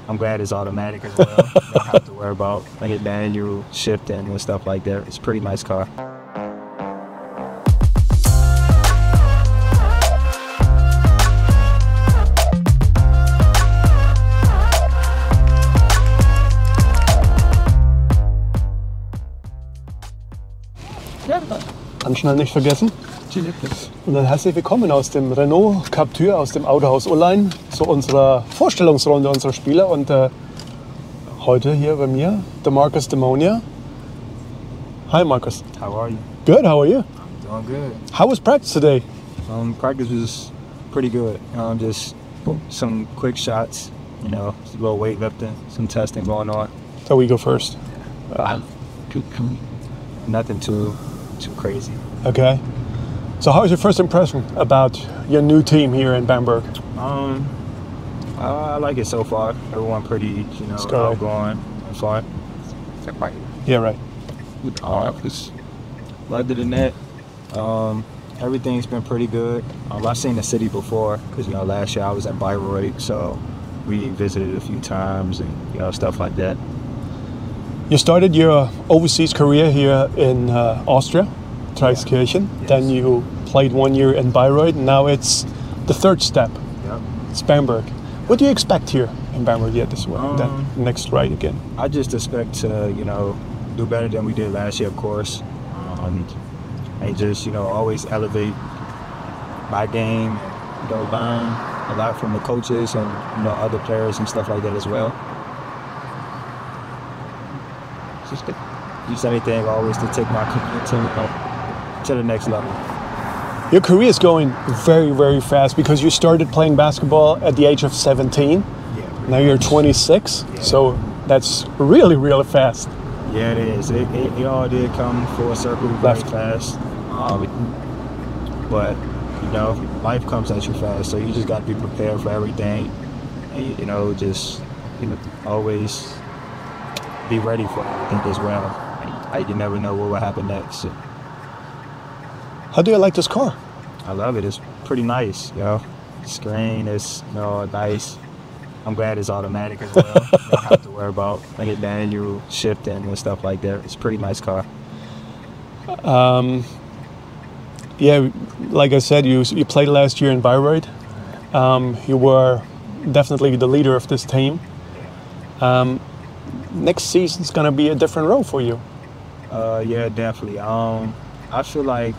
I'm glad it's automatic as well. You don't have to worry about like a manual shifting and stuff like that. It's a pretty nice car. Anschnall nicht vergessen. Und dann herzlich willkommen aus dem Renault Captur, aus dem Autohaus Ullein, zu unserer Vorstellungsrunde unserer Spieler. Und heute hier bei mir, Demarcus Demonia. Hi Marcus. How are you? Good, how are you? Doing good. How was practice today? Practice was pretty good. Just some quick shots, you know, a little weightlifting, some testing going on. So we go first. Nothing too crazy. Okay. So how is your first impression about your new team here in Bamberg? I like it so far. Everyone pretty, you know, outgoing and fun. Yeah, right. Other than that, everything's been pretty good. I've seen the city before because, you know, last year I was at Bayreuth, so we visited a few times and, you know, stuff like that. You started your overseas career here in Austria, Traiskirchen. Yes. Then you played 1 year in Bayreuth. Now it's the third step. Yep. It's Bamberg. What do you expect here in Bamberg yet this next ride again? I just expect to, you know, do better than we did last year, of course. And just, you know, always elevate my game, you know, learn a lot from the coaches and, you know, other players and stuff like that as well. Use anything always to take my career to the next level. Your career is going very, very fast because you started playing basketball at the age of 17. Yeah. Now you're 26, yeah. So that's really, really fast. Yeah, it is. It all did come full circle very fast. But, you know, life comes at you fast, so you just got to be prepared for everything. And, you know, just, you know, always be ready for everything as well. You never know what will happen next. How do you like this car? I love it. It's pretty nice, you know. Screen is, you know, nice. I'm glad it's automatic as well. You don't have to worry about like a manual shifting and stuff like that. It's a pretty nice car. Yeah, like I said, you played last year in Bayreuth. You were definitely the leader of this team. Next season's gonna be a different role for you. Yeah, definitely. I feel like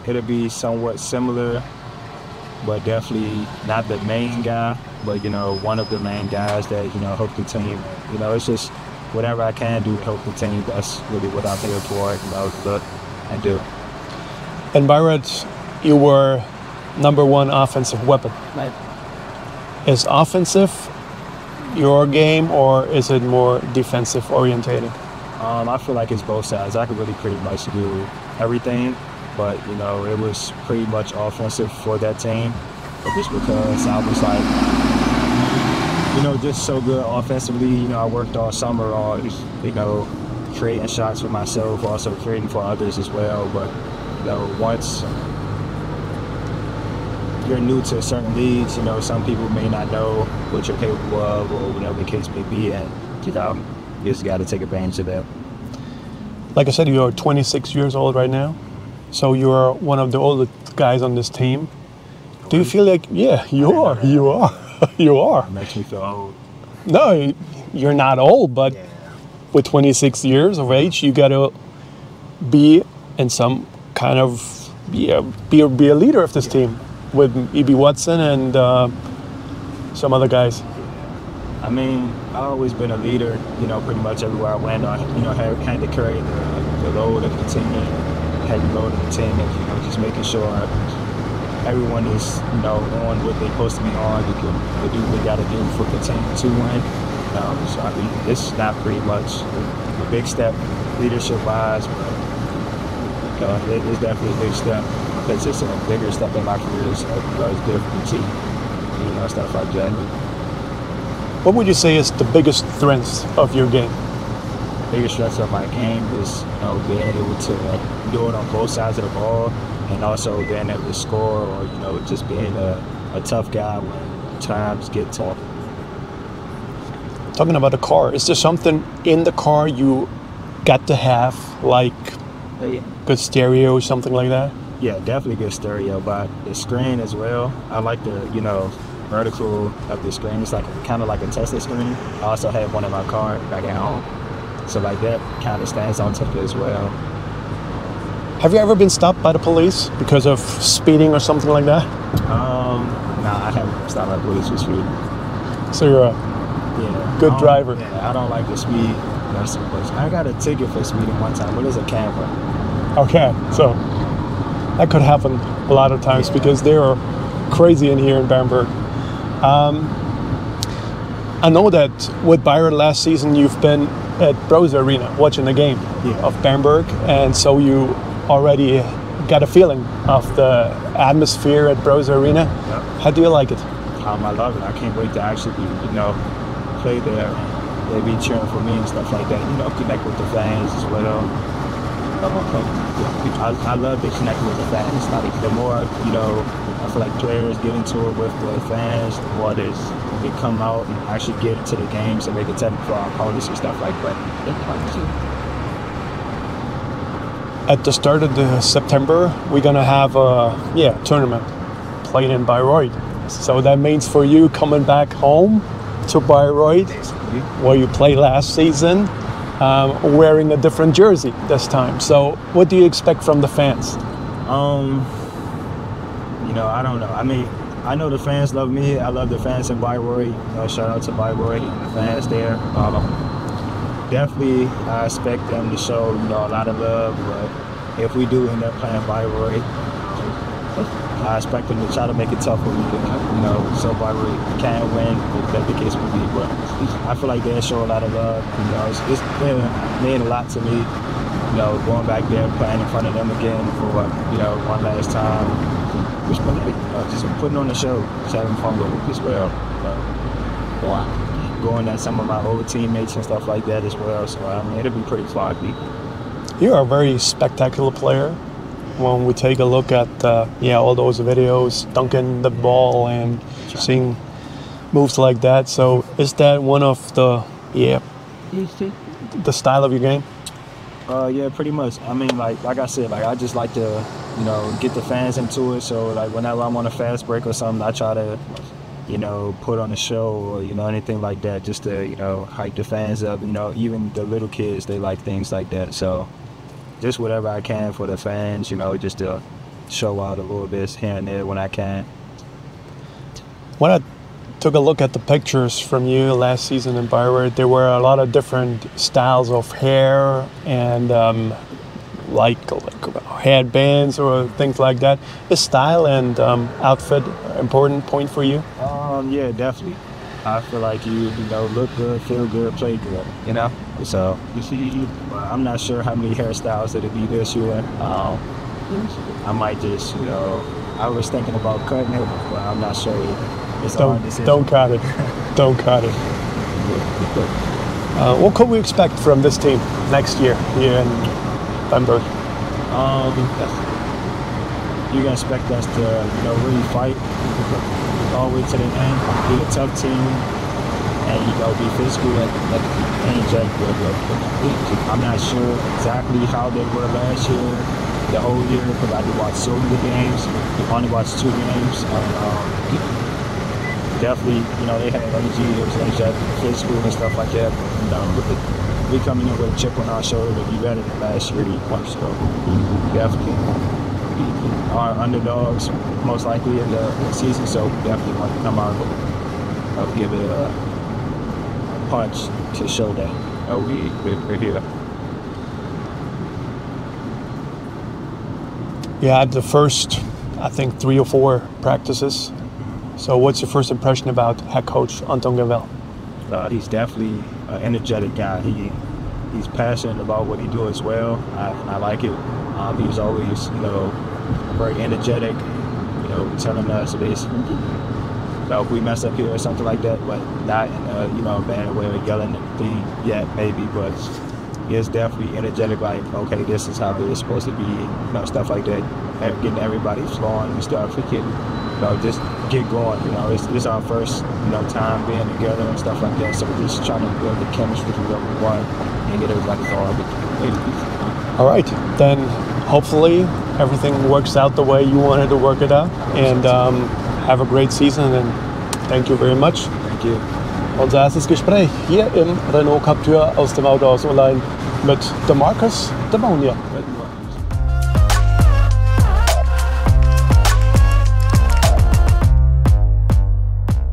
it'll be somewhat similar, but definitely not the main guy, but, you know, one of the main guys that, you know, help the team. You know, it's just whatever I can do to help the team. That's really what I'm here for, you know, look and do. In Bayreuth, you were #1 offensive weapon. Right. Is offensive your game, or is it more defensive orientated? I feel like it's both sides. I could really pretty much do everything, but, you know, it was pretty much offensive for that team, just because I was like, you know, just so good offensively. You know, I worked all summer on, you know, creating shots for myself, also creating for others as well. But, you know, once you're new to certain leagues, you know, some people may not know what you're capable of or whatever the case may be, and, you know, you just got to take advantage of that. Like I said, you're 26 years old right now, so you're one of the oldest guys on this team. Do you feel like, yeah, you are. It makes me feel old. No, you're not old, but yeah. With 26 years of age, you got to be in some kind of, be a leader of this team with E.B. Watson and some other guys. I mean, I've always been a leader, you know, pretty much everywhere I went. I, you know, had to carry the load of the team, had the load of the team, and, you know, just making sure everyone is, you know, on what they're supposed to be on. You can do what they got to do for the team to win. So I mean, it's not pretty much a big step leadership-wise, but, you know, it's definitely a big step. It's just a bigger step in my career, so it's good for the team, you know, stuff like that. What would you say is the biggest strength of your game? The biggest strength of my game is, you know, being able to do it on both sides of the ball, and also being able to score, or, you know, just being a tough guy when times get tough. talking about the car, is there something in the car you got to have, like good stereo or something like that? Yeah, definitely good stereo, but the screen as well. I like the, vertical of the screen. It's like kind of like a Tesla screen. I also have one in my car back at home. So like that kind of stands on top as well. Have you ever been stopped by the police because of speeding or something like that? Nah, I haven't been stopped by the police for speeding. So you're a good driver. Yeah, I don't like the speed. I got a ticket for speeding one time, but it's a camera. Okay, so that could happen a lot of times because they are crazy in here in Bamberg. I know that with Bayreuth last season, you've been at Brose Arena watching the game of Bamberg, and so you already got a feeling of the atmosphere at Brose Arena. Yep. How do you like it? I love it. I can't wait to actually, play there. They be cheering for me and stuff like that. Connect with the fans as well. I love to connect with the fans. Like the more, I feel like players get into it with the fans, the more they come out and actually get into the games and make it technical for our opponents and stuff like that. At the start of September, we're gonna have a tournament played in Bayreuth. So that means for you coming back home to Bayreuth, where you played last season, wearing a different jersey this time. So what do you expect from the fans? I don't know. I mean, I know the fans love me. I love the fans in Bayreuth. Shout out to Bayreuth and the fans there. Definitely, I expect them to show, a lot of love. But if we do end up playing Bayreuth, I expect them to try to make it tough for me to, so Bayreuth can win, if that the case would be. But I feel like they'll show a lot of love. It's mean a lot to me, going back there and playing in front of them again for, one last time. Just putting on the show, just having fun with it as well. Going at some of my old teammates and stuff like that as well. So, it'll be pretty fun. You're a very spectacular player. When we take a look at all those videos, dunking the ball and seeing moves like that. So is that one of the style of your game? Yeah, pretty much. I mean, like I said, I just like to, get the fans into it. So like whenever I'm on a fast break or something, I try to, put on a show or, anything like that just to, hype the fans up. Even the little kids, they like things like that. So just whatever I can for the fans, just to show out a little bit here and there when I can. When I took a look at the pictures from you last season in Bayreuth, there were a lot of different styles of hair and like headbands or things like that. Is style and outfit an important point for you? Yeah, definitely. I feel like you look good, feel good, play good, So, I'm not sure how many hairstyles it'll be this year. I might just, I was thinking about cutting it, but I'm not sure. It's don't cut it. Don't cut it. What could we expect from this team next year here in Bamberg? You can expect us to, really fight all the way to the end, be a tough team, and be physical and energetic. I'm not sure exactly how they were last year, the whole year, because I did watch so many games. I only watched 2 games. Definitely, they had energy, it was energetic, physical and stuff like that. We coming in with a chip on our shoulder to be better than last year. So definitely are underdogs most likely in the season, so we definitely want to come out and give it a punch to show that we're here. You had the first, I think, 3 or 4 practices. So what's your first impression about head coach Anton Gavel? He's definitely an energetic guy. He's passionate about what he does as well. I like it. He's always, very energetic, telling us basically, if we mess up here or something like that, but not in a, bad way or yelling at the thing yet, maybe, but it's definitely energetic, like, okay, this is how it's supposed to be, stuff like that, getting everybody flowing and stuff, getting just get going. It's our first, time being together and stuff like that. So we're just trying to build the chemistry that we want and get everybody going. All right, then hopefully everything works out the way you wanted to work it out. And have a great season and thank you very much. Thank you. Unser erstes Gespräch hier im Renault Captur aus dem Autohaus Ullein mit Demarcus Demonia.